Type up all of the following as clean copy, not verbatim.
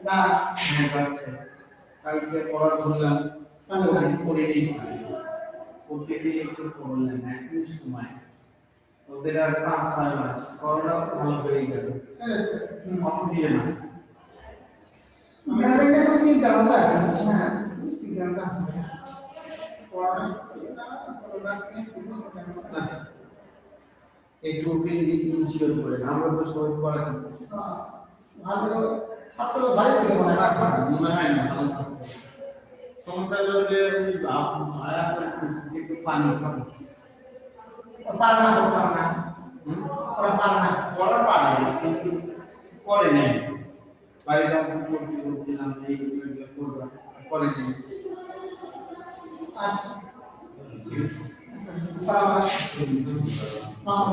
না হ্যাঁ পাচ্ছে কালকে পড়া ধরলাম পড়ে নিয়েছি প্রত্যেকদিন একটু পড়লাম একই সময় ওদের আর 5-6 মাস করোনা ভালো হয়ে গেল অফ দিয়ে না mereka mesti gambar nah mesti gambar orang ini একটু ইনশিওর করে আমরা তো সবাই পড়া ভালো ছাত্র ভালো ছিল মনে হয় না ভালো ছাত্র সমস্যা হলো যে আয়া করে একটু পানি খাবো পারনা পারনা ওরা পারনা ওরা পারে কিন্তু করে নেই বাড়িতে আমি পড়তে বলছিলাম এই করবা করে নেই আচ্ছা সালাম সালাম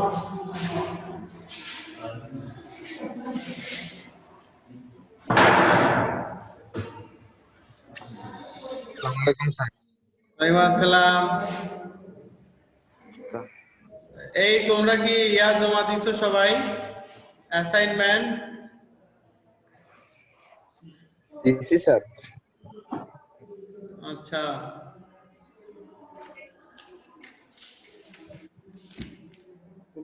ওয়ালাইকুম আসসালাম এই তোমরা কি ইয়া জমা দিছো সবাই অ্যাসাইনমেন্ট দিছি স্যার আচ্ছা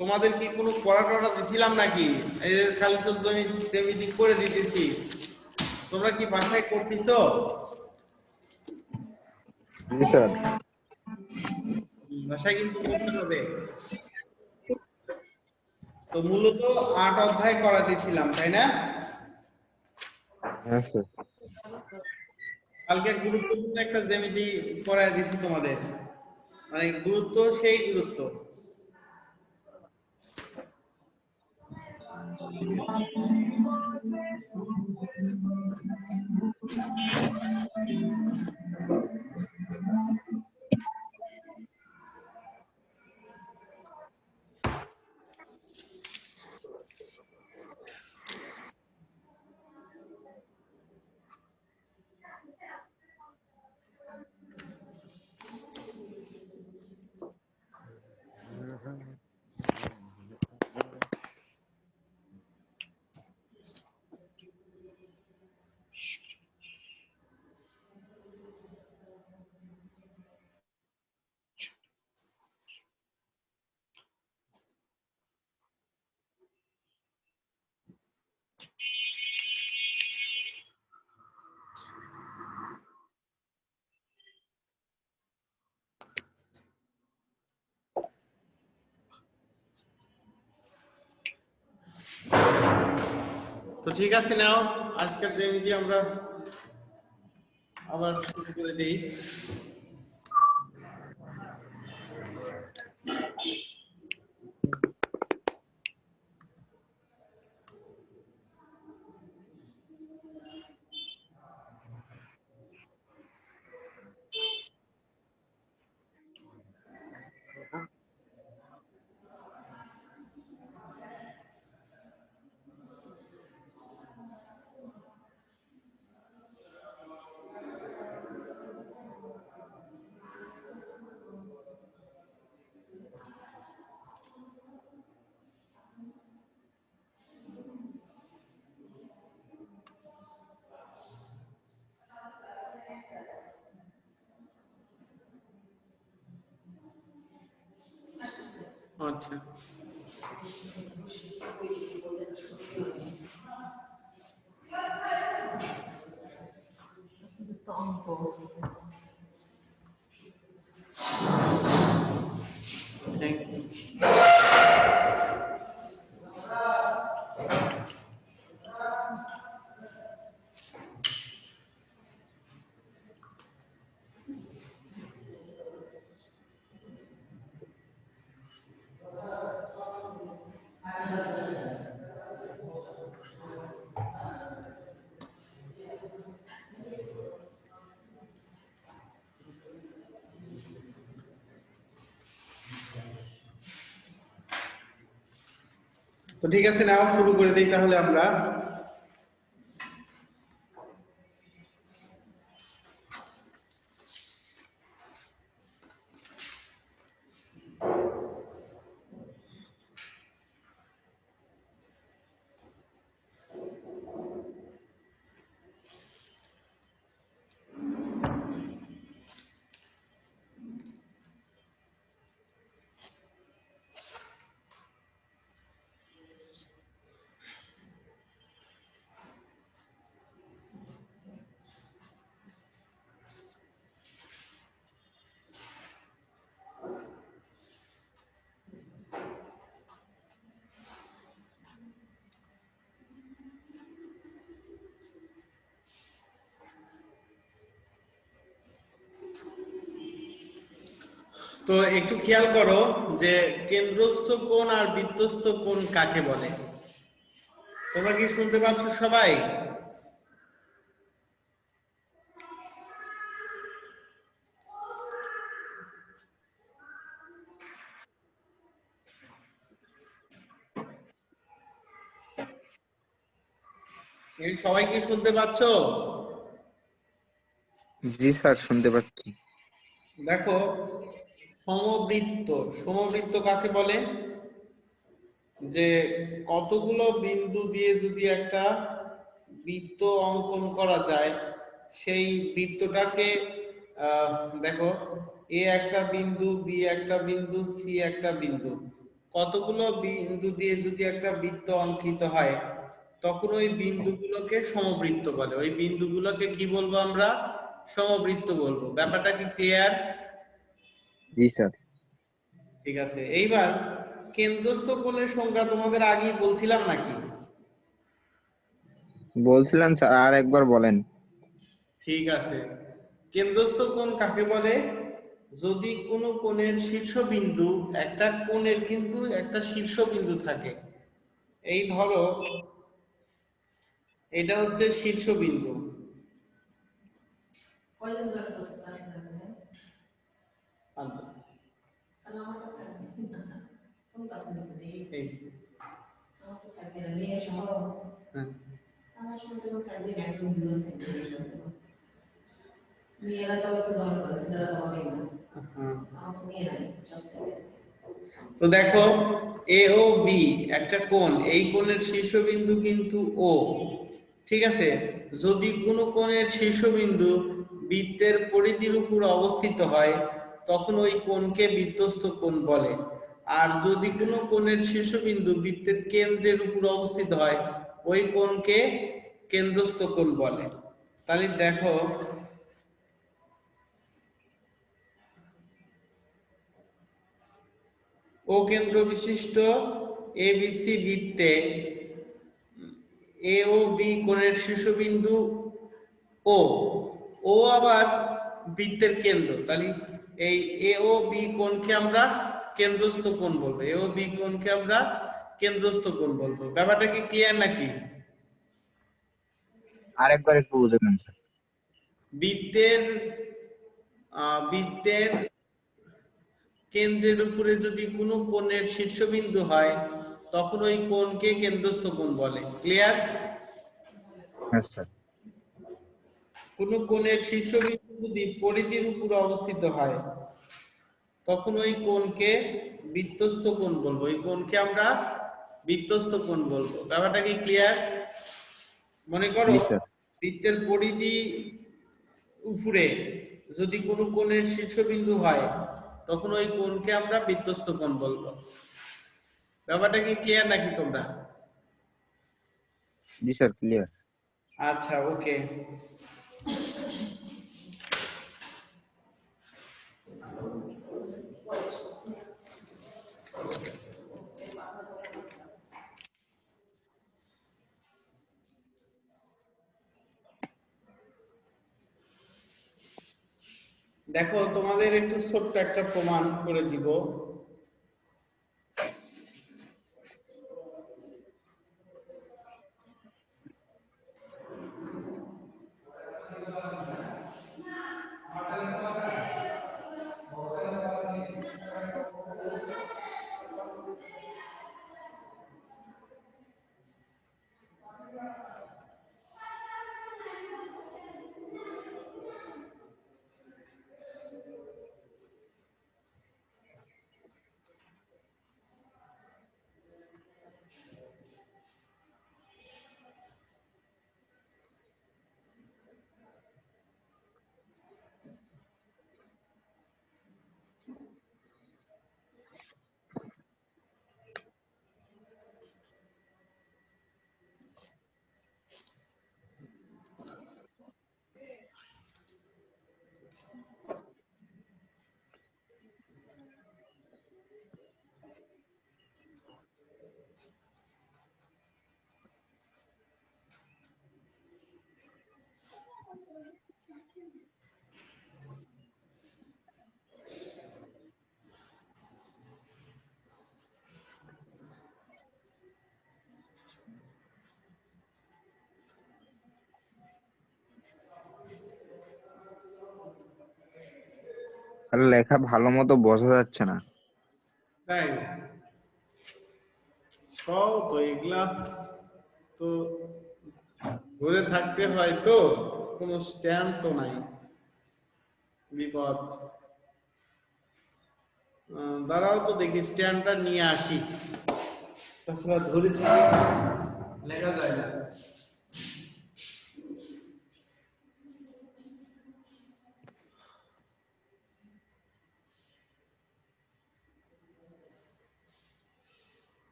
তোমাদের কি কোনো পড়াটা দিছিলাম নাকি এই খালি শুধু জমি সেমিটি করে দিতেছি তোমরা কি বাসায় করতেছো জি স্যার বাসায় কিন্তু করতে হবে তো মূলত 8 অধ্যায় করা দিয়েছিলাম তাই না হ্যাঁ স্যার কালকে গুরুত্বপূর্ণ একটা জ্যামিতি করায় দিয়েছি তোমাদের মানে গুরুত্ব সেই গুরুত্ব তো ঠিক আছে নাও আজকের জ্যামিতি আমরা আবার শুরু করে দেই আচ্ছা থ্যাংক ইউ তো ঠিক আছে নাও শুরু করে দেই তাহলে আমরা তো একটু খেয়াল করো যে কেন্দ্রস্থ কোণ আর বৃত্তস্থ কোণ কাকে বলে। তোমরা কি শুনতে পাচ্ছ সবাই? এই সবাই কি শুনতে পাচ্ছ? জি স্যার, শুনতে পাচ্ছি। দেখো, সমবৃত্ত, সমবৃত্ত কাকে বলে? যে কতগুলো বিন্দু দিয়ে যদি একটা বৃত্ত অঙ্কন করা যায়, সেই বৃত্তটাকে দেখো, এ একটা বিন্দু, বি একটা বিন্দু, সি একটা বিন্দু, কতগুলো বিন্দু দিয়ে যদি একটা বৃত্ত অঙ্কিত হয়, তখন ওই বিন্দুগুলোকে সমবৃত্ত বলে। ওই বিন্দুগুলোকে কি বলবো আমরা? সমবৃত্ত বলবো। ব্যাপারটা কি ক্লিয়ার? জি স্যার। ঠিক আছে, এইবার কেন্দ্রস্থ কোণের সংখ্যা তোমাদের আগেই বলছিলাম নাকি? বলছিলেন স্যার, আর একবার বলেন। ঠিক আছে, কেন্দ্রস্থ কোণ কাকে বলে? যদি কোনো কোণের শীর্ষবিন্দু, একটা কোণের কিন্তু একটা শীর্ষবিন্দু থাকে। এই ধরো এটা হচ্ছে শীর্ষবিন্দু। এই, হ্যাঁ। তো দেখো, এ ও বি একটা কোণ, এই কোণের শীর্ষবিন্দু কিন্তু ও। ঠিক আছে, যদি কোনো কোণের শীর্ষবিন্দু বৃত্তের পরিধির উপর অবস্থিত হয়, তখন ওই কোণকে বৃত্তস্থ কোণ বলে। আর যদি কোনো কোণের শীর্ষবিন্দু বৃত্তের কেন্দ্রের উপর অবস্থিত হয়, ওই কোণকে কেন্দ্রস্থ কোণ বলে। তাহলে দেখো, ও কেন্দ্র বিশিষ্ট এবিসি বৃত্তে এ ও বি কোণের শীর্ষবিন্দু ও, ও আবার বৃত্তের কেন্দ্র। তাহলে এই এ ও বি কোণকে আমরা কেন্দ্রস্থ কোণ বলবো। এ ও বি কোণকে আমরা কেন্দ্রস্থ কোণ বলবো। ব্যাপারটা কি ক্লিয়ার নাকি? আর একবার একটু বুঝাবেন স্যার। বৃত্তের বৃত্তের কেন্দ্রের উপরে যদি কোনো কোণের শীর্ষবিন্দু হয়, তখন ওই কোণকে কেন্দ্রস্থ কোণ বলে। ক্লিয়ার? হ্যাঁ স্যার। কোন কোণের শীর্ষবিন্দু যদি পরিধির উপর অবস্থিত হয়, তখন ওই কোণকে বৃত্তস্থ কোণ বলবো। ওই কোণকে আমরা বৃত্তস্থ কোণ বলবো। ব্যাপারটা কি ক্লিয়ার? মনে করো, জি স্যার। বৃত্তের পরিধি উপরে যদি কোনো কোণের শীর্ষবিন্দু হয়, তখন ওই কোণকে আমরা বৃত্তস্থ কোণ বলবো। ব্যাপারটা কি ক্লিয়ার নাকি তোমরা? জি স্যার, ক্লিয়ার। আচ্ছা, ওকে। দেখো, তোমাদের একটু ছোট্ট একটা প্রমাণ করে দিব। আর লেখা ভালো মতো বোঝা যাচ্ছে না। তাই সব তো এগুলা তো ধরে থাকতে হয়, তো কোনো স্ট্যান্ড তো নাই, বিপদ। দাঁড়াও তো দেখি স্ট্যান্ডটা নিয়ে আসি, তাছাড়া ধরে থেকে লেখা যায় না।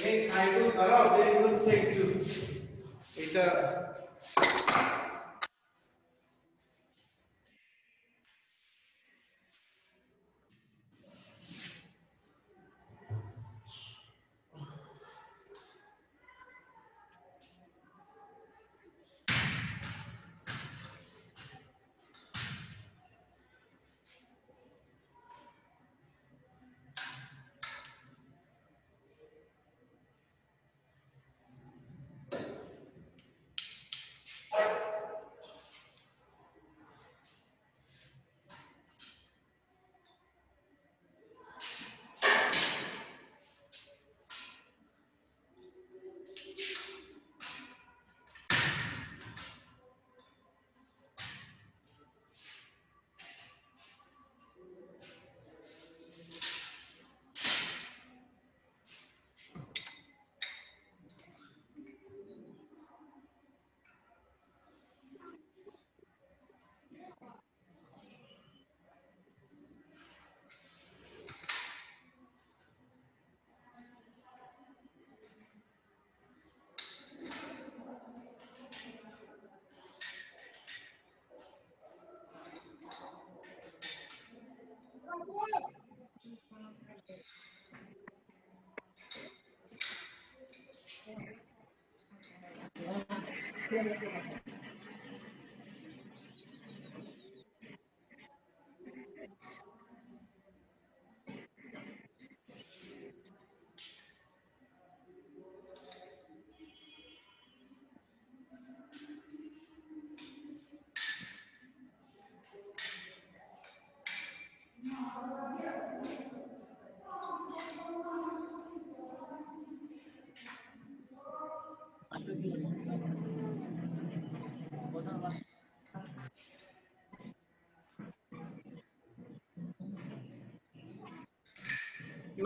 এই খাইগুলো দাঁড়াও, দেরি হচ্ছে একটু। এটা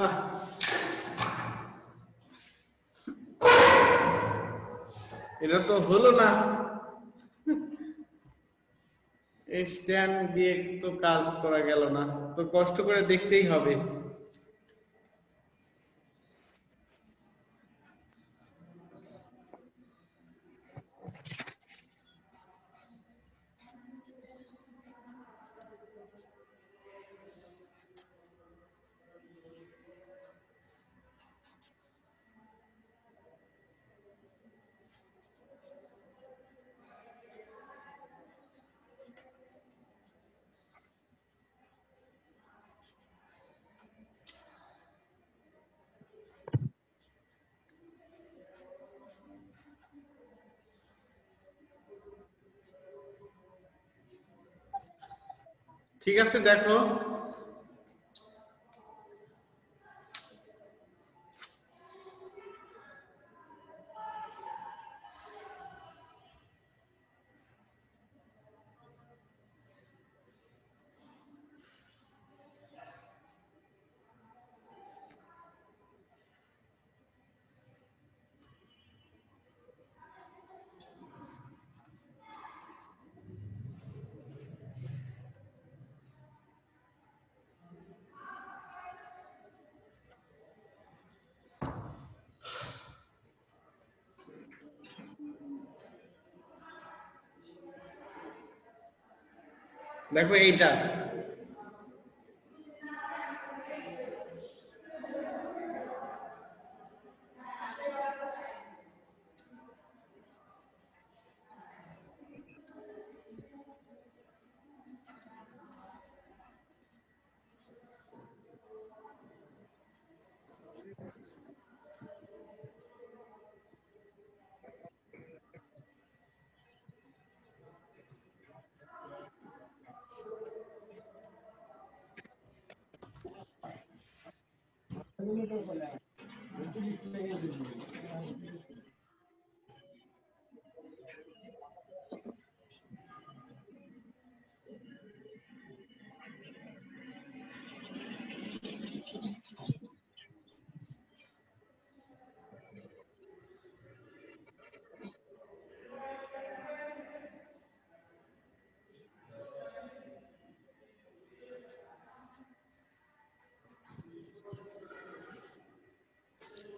না, এটা তো হলো না। এই স্ট্যান্ড দিয়ে তো কাজ করা গেল না, তো কষ্ট করে দেখতেই হবে। ঠিক আছে, দেখো। দেখো এইটা,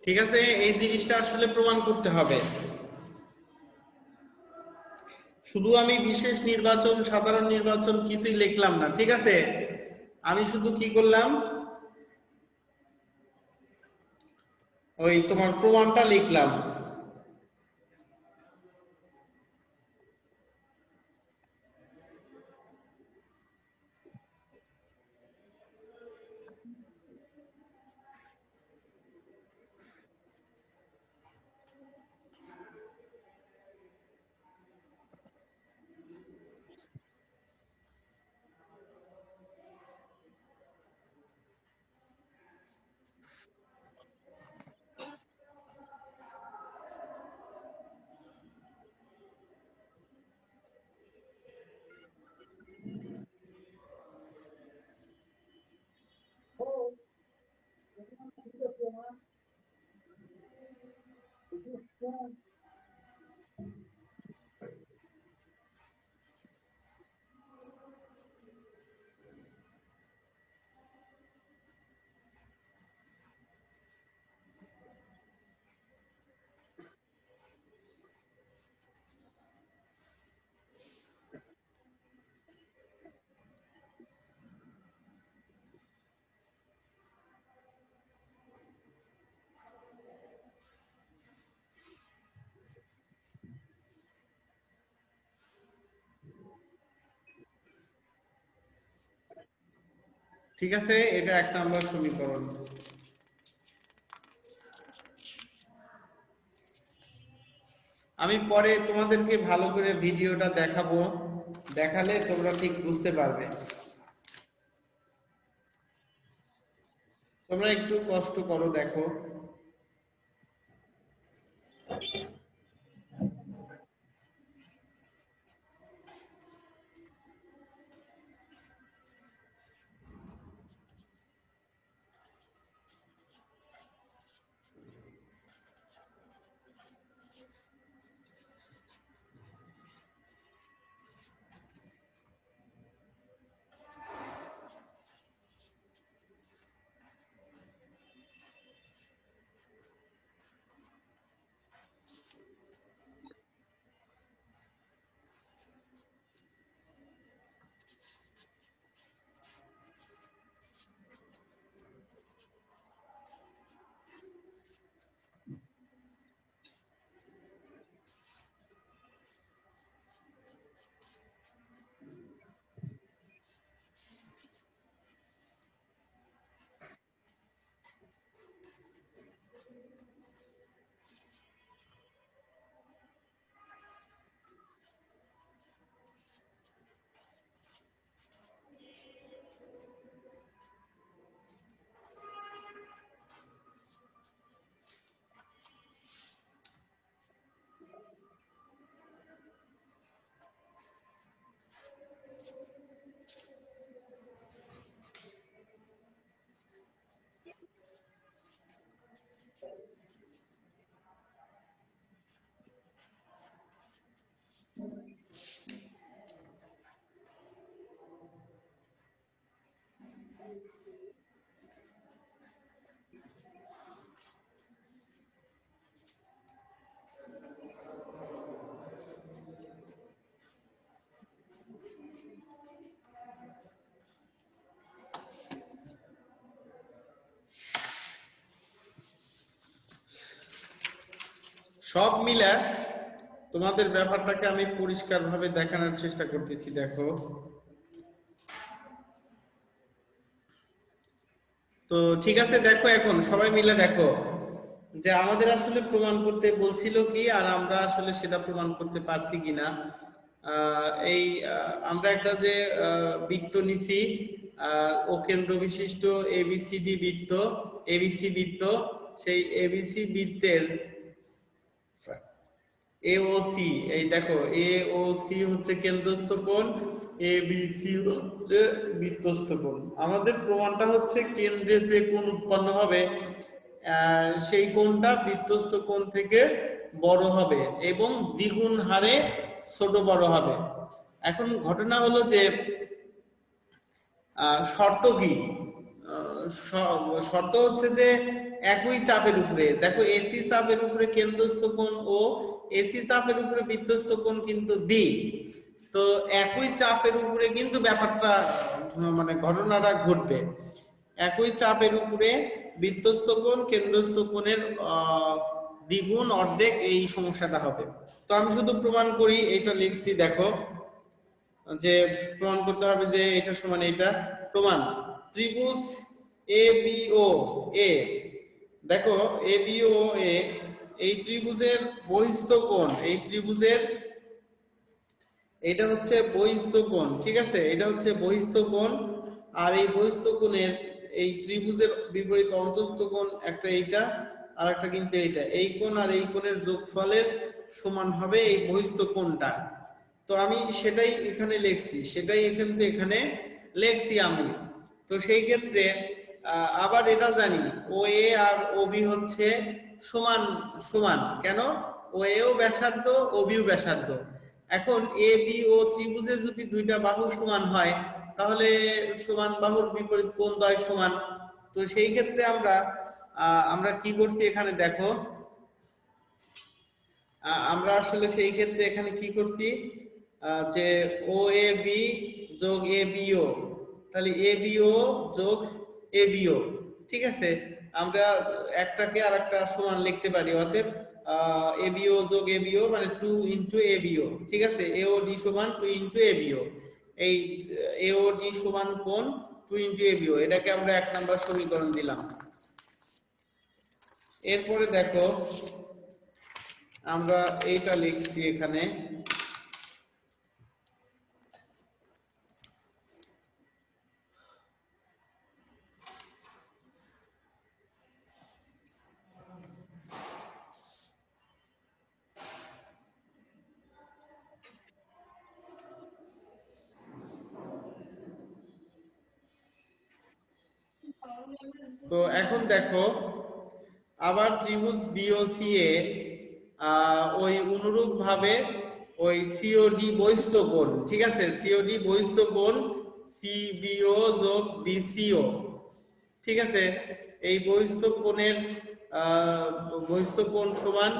ঠিক আছে, এই জিনিসটা আসলে প্রমাণ করতে হবে। শুধু আমি বিশেষ নির্বাচন, সাধারণ নির্বাচন কিছুই লিখলাম না, ঠিক আছে। আমি শুধু কি করলাম, ওই তোমার প্রমাণটা লিখলাম। ঠিক আছে, এটা 1 নম্বর সমীকরণ। আমি পরে তোমাদেরকে ভালো করে ভিডিওটা দেখাবো, দেখালে তোমরা ঠিক বুঝতে পারবে। তোমরা একটু কষ্ট করো, দেখো। সব মিলে তোমাদের ব্যাপারটাকে আমি পরিষ্কারভাবে দেখানোর চেষ্টা করতেছি। দেখো, তো ঠিক আছে, দেখো এখন সবাই মিলে দেখো যে আমাদের আসলে প্রমাণ করতে বলছিল কি, আর আমরা আসলে সেটা প্রমাণ করতে পারছি কিনা। এই আমরা একটা যে বৃত্ত নিছি, ও কেন্দ্র বিশিষ্ট এবিসিডি বৃত্ত, এবিসি বৃত্ত, সেই এবিসি বৃত্তের এওসি, এই দেখো এওসি হচ্ছে কেন্দ্রস্থ কোণ, এবিসি হচ্ছে বৃত্তস্থ কোণ। আমাদের প্রমাণটা হচ্ছে কেন্দ্রে যে কোণ উৎপন্ন হবে সেই কোণটা বৃত্তস্থ কোণ থেকে বড় হবে এবং দ্বিগুণ হারে ছোট বড় হবে। এখন ঘটনা হলো যে শর্ত কি, শর্ত হচ্ছে যে একই চাপের উপরে, দেখো এসি চাপের উপরে কেন্দ্রস্থ কোণ ও এসি চাপের উপরে বৃত্তস্থ কোণ কিন্তু বি। তো একই চাপের উপরে কিন্তু ব্যাপারটা মানে ঘটনাটা ঘটবে। একই চাপের উপরে বৃত্তস্থ কোণ কেন্দ্রস্থ কোণের দ্বিগুণ অর্ধেক, এই সমস্যাটা হবে। তো আমি শুধু প্রমাণ করি, এটা লিখছি দেখো যে প্রমাণ করতে হবে যে এটা সমান এটা। প্রমাণ, ত্রিভুজ এ বি ও এ, দেখো এ বি ও এ, এই ত্রিভুজের বহিস্থ কোণ, এই ত্রিভুজের এটা হচ্ছে বহিস্থ কোণ, ঠিক আছে, এটা হচ্ছে বহিস্থ কোণ। আর এই বহিস্থ কোণের এই ত্রিভুজের বিপরীত অন্তস্থ কোণ একটা এইটা, আর একটা কিন্তু এইটা, এই কোণ আর এই কোণের যোগফলের সমান হবে এই বহিস্থ কোণটা। তো আমি সেটাই এখানে লিখছি, সেটাই এখানে লিখছি আমি। তো সেই ক্ষেত্রে আবার এটা জানি ও এ আর ও বি হচ্ছে সমান সমান, কেন, ও এও ব্যাসার্ধ ও বিও ব্যাসার্ধ। এখন এ বি ও ত্রিভুজের যদি দুইটা বাহু সমান হয় তাহলে সমান বাহুর বিপরীত কোণ দ্বয় সমান। তো সেই ক্ষেত্রে আমরা কি করছি এখানে দেখো, আমরা আসলে সেই ক্ষেত্রে এখানে কি করছি যে ও এ বি যোগ এ বিও, তাহলে এ বিও যোগ এ বিও, ঠিক আছে, আমরা একটাকে আর একটা সমান লিখতে পারি। অতএব এ বিও যোগ এ বিও মানে 2 ইন্টু এ বিও, ঠিক আছে, এও ডি সমান 2 ইন্টু এ বিও। এই এও ডি সমান কোণ 2 ইন্টু এ বিও, এটাকে আমরা 1 নম্বর সমীকরণ দিলাম। এরপরে দেখো আমরা এইটা লিখছি এখানে, তো এখন দেখো আবার ত্রিভুজ বিওসি এ ওই অনুরূপ ভাবে ওই সিওডি বহিস্থ কোণ, ঠিক আছে, সিওডি বহিস্থ কোণ সিবিও যোগ বিসিও, ঠিক আছে, এই বহিস্থ কোণের বহিস্থ কোণ সমান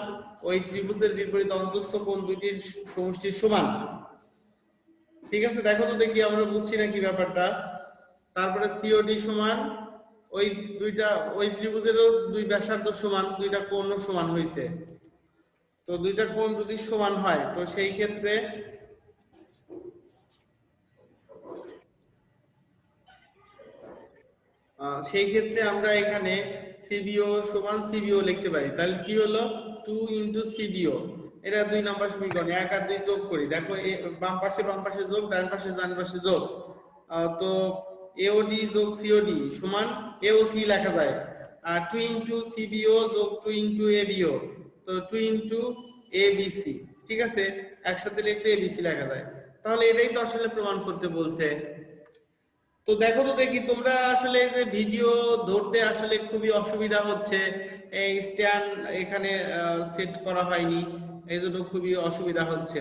ওই ত্রিভুজের বিপরীত অন্তস্থ কোণ দুইটির সমষ্টির সমান, ঠিক আছে। দেখো তো দেখি আমরা বুঝছি নাকি ব্যাপারটা। তারপরে সিওডি সমান ওই দুইটা, ওই ত্রিভুজেরও দুই ব্যাসার্ধ সমান, দুইটা কোণও সমান হয়েছে। তো দুইটা কোণ যদি সমান হয় তো সেই ক্ষেত্রে আমরা এখানে সিবিও সমান সিবিও লিখতে পারি। তাহলে কি হলো, 2 ইন্টু সিবিও, এটা 2 নাম্বার সমীকরণ, 1 আর 2 যোগ করি, দেখো বাম পাশে যোগ, ডান পাশে যোগ। তো এওডি যোগ সিওডি সমান এওসি লেখা যায়, আর 2 ইন্টু সিবিও যোগ 2 ইন্টু এবিও, তো 2 ইন্টু এবিসি, ঠিক আছে, একসাথে লিখলে এবিসি লেখা যায়। তাহলে এটাই তো আসলে প্রমাণ করতে বলছে। তো দেখো তো দেখি, তোমরা আসলে যে ভিডিও ধরতে আসলে খুবই অসুবিধা হচ্ছে, এই স্ট্যান্ড এখানে সেট করা হয়নি, এই জন্য খুবই অসুবিধা হচ্ছে।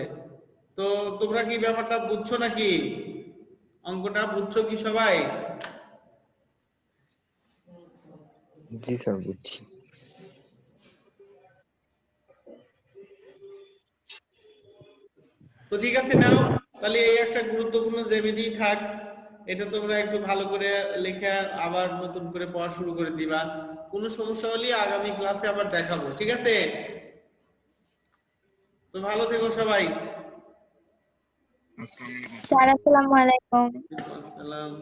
তো তোমরা কি ব্যাপারটা বুঝছো নাকি, অঙ্কটা বুঝছো কি সবাই? জি স্যার, বুঝছি। তো ঠিক আছে, নাও তাহলে এই একটা গুরুত্বপূর্ণ জ্যামিতি থাক, এটা তোমরা একটু ভালো করে লেখা আবার নতুন করে পড়া শুরু করে দিবা। কোনো সমস্যা হলে আগামী ক্লাসে আবার দেখাবো, ঠিক আছে। তো ভালো থেকো সবাই। স্যার আসসালামু আলাইকুম। আসসালাম।